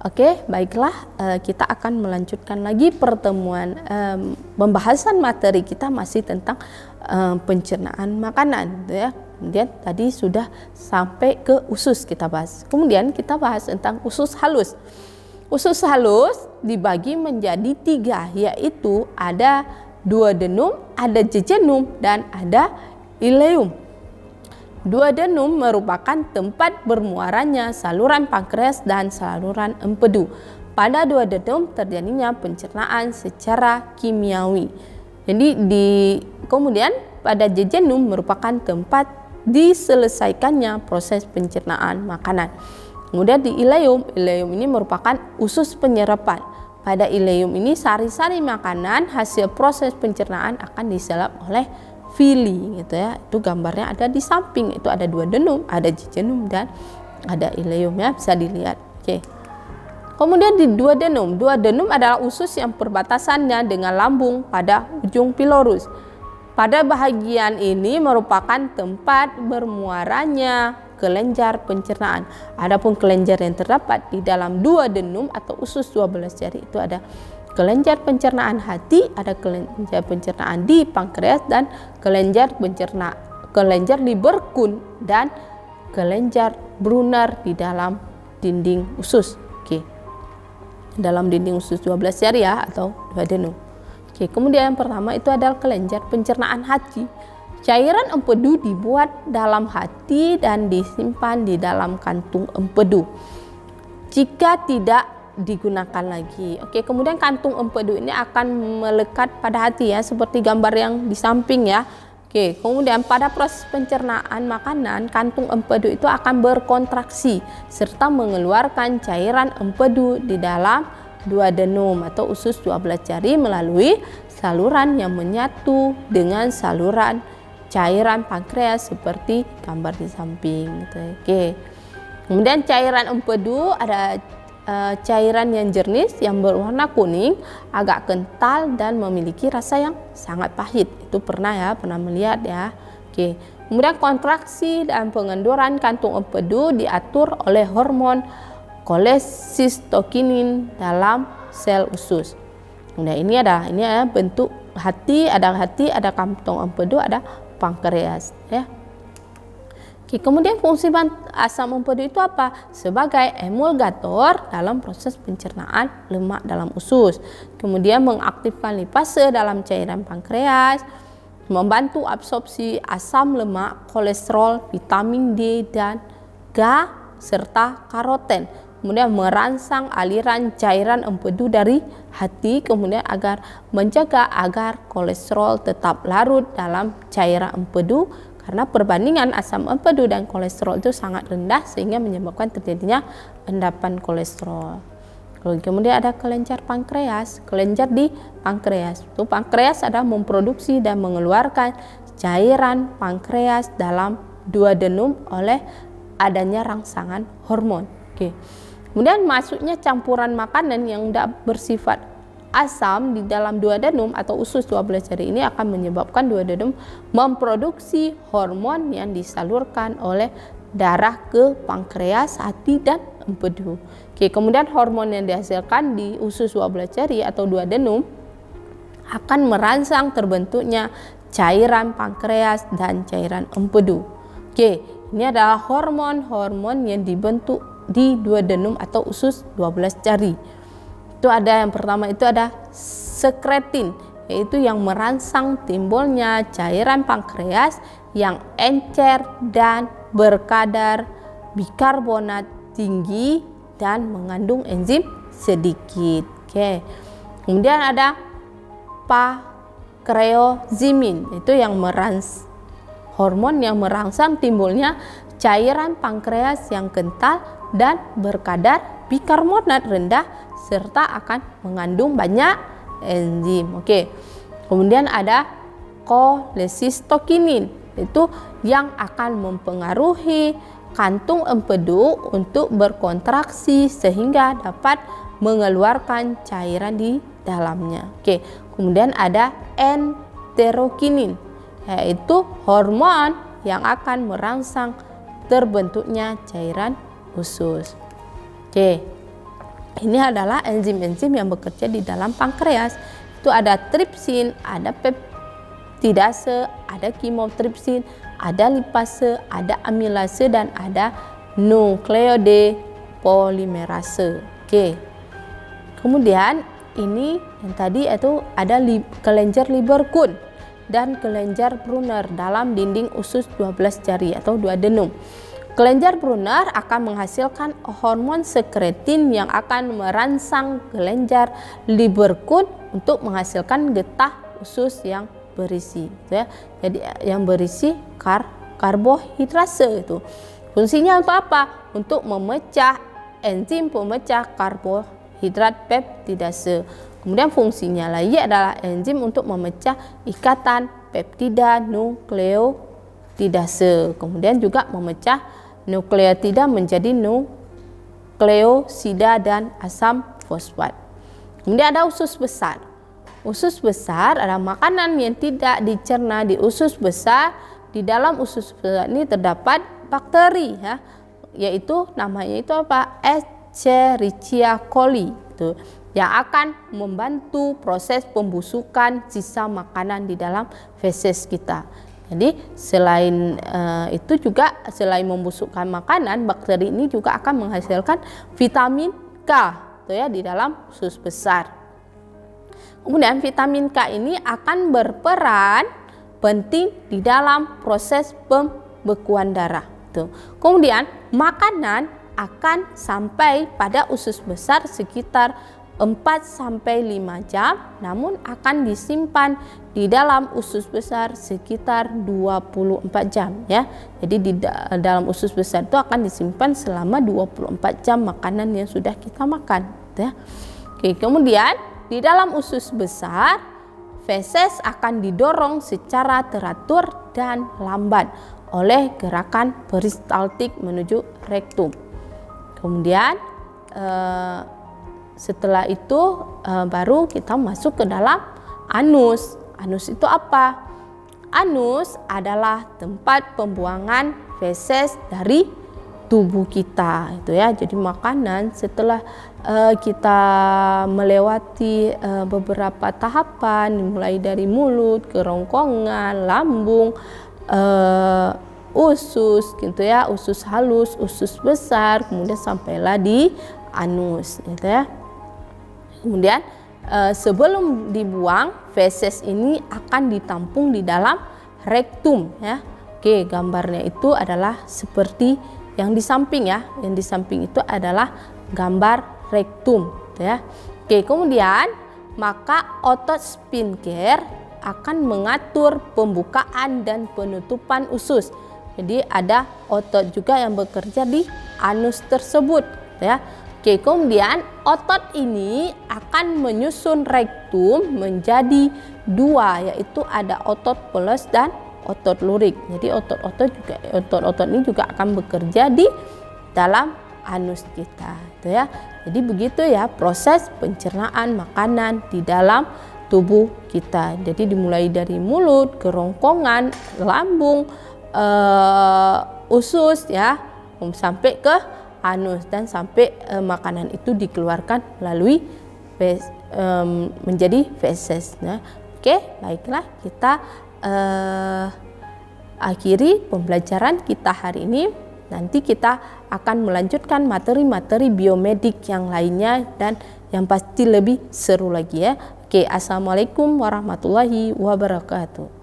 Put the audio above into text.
Oke, baiklah, kita akan melanjutkan lagi pertemuan pembahasan materi kita masih tentang pencernaan makanan, gitu ya. Kemudian tadi sudah sampai ke usus kita bahas. Kemudian kita bahas tentang usus halus. Usus halus dibagi menjadi 3, yaitu ada duodenum, ada jejunum, dan ada ileum. Duodenum merupakan tempat bermuaranya saluran pankreas dan saluran empedu. Pada duodenum terjadinya pencernaan secara kimiawi. Jadi kemudian pada jejunum merupakan tempat diselesaikannya proses pencernaan makanan. Kemudian di ileum ini merupakan usus penyerapan. Pada ileum ini sari-sari makanan hasil proses pencernaan akan diserap oleh villi, gitu ya. Itu gambarnya ada di samping, itu ada duodenum, ada jejunum, dan ada ileum, ya, bisa dilihat. Oke. Kemudian di duodenum adalah usus yang perbatasannya dengan lambung pada ujung pilorus. Pada bahagian ini merupakan tempat bermuaranya kelenjar pencernaan. Adapun kelenjar yang terdapat di dalam duodenum atau usus 12 jari itu ada kelenjar pencernaan hati, ada kelenjar pencernaan di pankreas, dan kelenjar di Burgund dan kelenjar Brunner di dalam dinding usus. Oke. Dalam dinding usus 12 jari, ya, atau duodenum. Oke, kemudian yang pertama itu adalah kelenjar pencernaan hati. Cairan empedu dibuat dalam hati dan disimpan di dalam kantung empedu. Jika tidak digunakan lagi. Oke, kemudian kantung empedu ini akan melekat pada hati, ya, seperti gambar yang di samping, ya. Oke, kemudian pada proses pencernaan makanan, kantung empedu itu akan berkontraksi serta mengeluarkan cairan empedu di dalam duodenum atau usus 12 jari melalui saluran yang menyatu dengan saluran cairan pankreas seperti gambar di samping, gitu. Oke. Kemudian cairan empedu ada cairan yang jernih yang berwarna kuning, agak kental dan memiliki rasa yang sangat pahit. Itu pernah melihat, ya. Oke. Kemudian kontraksi dan pengendoran kantung empedu diatur oleh hormon kolesistokinin dalam sel usus. Nah, ini ada bentuk hati, ada kantung empedu, ada pankreas, ya. Oke, kemudian fungsi asam empedu itu apa? Sebagai emulgator dalam proses pencernaan lemak dalam usus. Kemudian mengaktifkan lipase dalam cairan pankreas, membantu absorpsi asam lemak, kolesterol, vitamin D dan K serta karoten. Kemudian merangsang aliran cairan empedu dari hati, kemudian agar menjaga agar kolesterol tetap larut dalam cairan empedu, karena perbandingan asam empedu dan kolesterol itu sangat rendah sehingga menyebabkan terjadinya endapan kolesterol. Kemudian ada kelenjar pankreas. Kelenjar di pankreas. Itu pankreas adalah memproduksi dan mengeluarkan cairan pankreas dalam duodenum oleh adanya rangsangan hormon. Oke. Kemudian masuknya campuran makanan yang tidak bersifat asam di dalam duodenum atau usus 12 jari ini akan menyebabkan duodenum memproduksi hormon yang disalurkan oleh darah ke pankreas, hati, dan empedu. Oke, kemudian hormon yang dihasilkan di usus 12 jari atau duodenum akan merangsang terbentuknya cairan pankreas dan cairan empedu. Oke, ini adalah hormon-hormon yang dibentuk di duodenum atau usus 12 jari. Itu ada yang pertama itu ada sekretin, yaitu yang merangsang timbulnya cairan pankreas yang encer dan berkadar bikarbonat tinggi dan mengandung enzim sedikit. Oke. Kemudian ada pakreozimin, itu yang hormon yang merangsang timbulnya cairan pankreas yang kental dan berkadar bikarbonat rendah serta akan mengandung banyak enzim. Oke. Kemudian ada kolesistokinin, itu yang akan mempengaruhi kantung empedu untuk berkontraksi sehingga dapat mengeluarkan cairan di dalamnya. Oke. Kemudian ada enterokinin, yaitu hormon yang akan merangsang terbentuknya cairan usus. Oke. Ini adalah enzim-enzim yang bekerja di dalam pankreas. Itu ada tripsin, ada peptidase, ada kimotripsin, ada lipase, ada amilase, dan ada nukleodepolimerase. Oke. Kemudian ini yang tadi itu ada kelenjar Lieberkühn dan kelenjar Brunner dalam dinding usus 12 jari atau duodenum. Kelenjar Brunner akan menghasilkan hormon sekretin yang akan merangsang kelenjar Lieberkühn untuk menghasilkan getah usus yang berisi, ya. Jadi yang berisi karbohidrase itu. Fungsinya untuk apa? Untuk memecah enzim pemecah karbohidrat peptidase. Kemudian fungsinya lagi adalah enzim untuk memecah ikatan peptida nukleotidase. Kemudian juga memecah nukleotida menjadi nukleosida dan asam fosfat. Kemudian ada usus besar. Usus besar adalah makanan yang tidak dicerna di usus besar. Di dalam usus besar ini terdapat bakteri, ya, yaitu namanya itu apa? Escherichia coli, itu yang akan membantu proses pembusukan sisa makanan di dalam feses kita. Jadi selain itu juga selain membusukkan makanan, bakteri ini juga akan menghasilkan vitamin K, itu ya, di dalam usus besar. Kemudian vitamin K ini akan berperan penting di dalam proses pembekuan darah. Tuh. Kemudian makanan akan sampai pada usus besar sekitar 4-5 jam, namun akan disimpan di dalam usus besar sekitar 24 jam, ya. Jadi di dalam usus besar itu akan disimpan selama 24 jam makanan yang sudah kita makan, ya. Oke, kemudian di dalam usus besar feses akan didorong secara teratur dan lambat oleh gerakan peristaltik menuju rektum. Kemudian setelah itu baru kita masuk ke dalam anus. Anus itu apa? Anus adalah tempat pembuangan feses dari tubuh kita, itu ya. Jadi makanan setelah kita melewati beberapa tahapan, mulai dari mulut, kerongkongan, lambung, usus, gitu ya, usus halus, usus besar, kemudian sampailah di anus, gitu ya. Kemudian sebelum dibuang, feses ini akan ditampung di dalam rektum, ya. Oke, gambarnya itu adalah seperti yang di samping, ya. Yang di samping itu adalah gambar rektum, gitu ya. Oke, kemudian maka otot sphincter akan mengatur pembukaan dan penutupan usus. Jadi ada otot juga yang bekerja di anus tersebut, gitu ya. Oke, kemudian otot ini akan menyusun rektum menjadi dua, yaitu ada otot polus dan otot lurik. Jadi otot-otot ini juga akan bekerja di dalam anus kita, gitu ya. Jadi begitu ya proses pencernaan makanan di dalam tubuh kita. Jadi dimulai dari mulut, kerongkongan, lambung, usus, ya, sampai ke anus, dan sampai makanan itu dikeluarkan melalui menjadi feses. Nah, oke, baiklah, kita akhiri pembelajaran kita hari ini. Nanti kita akan melanjutkan materi-materi biomedik yang lainnya dan yang pasti lebih seru lagi, ya. Oke, assalamualaikum warahmatullahi wabarakatuh.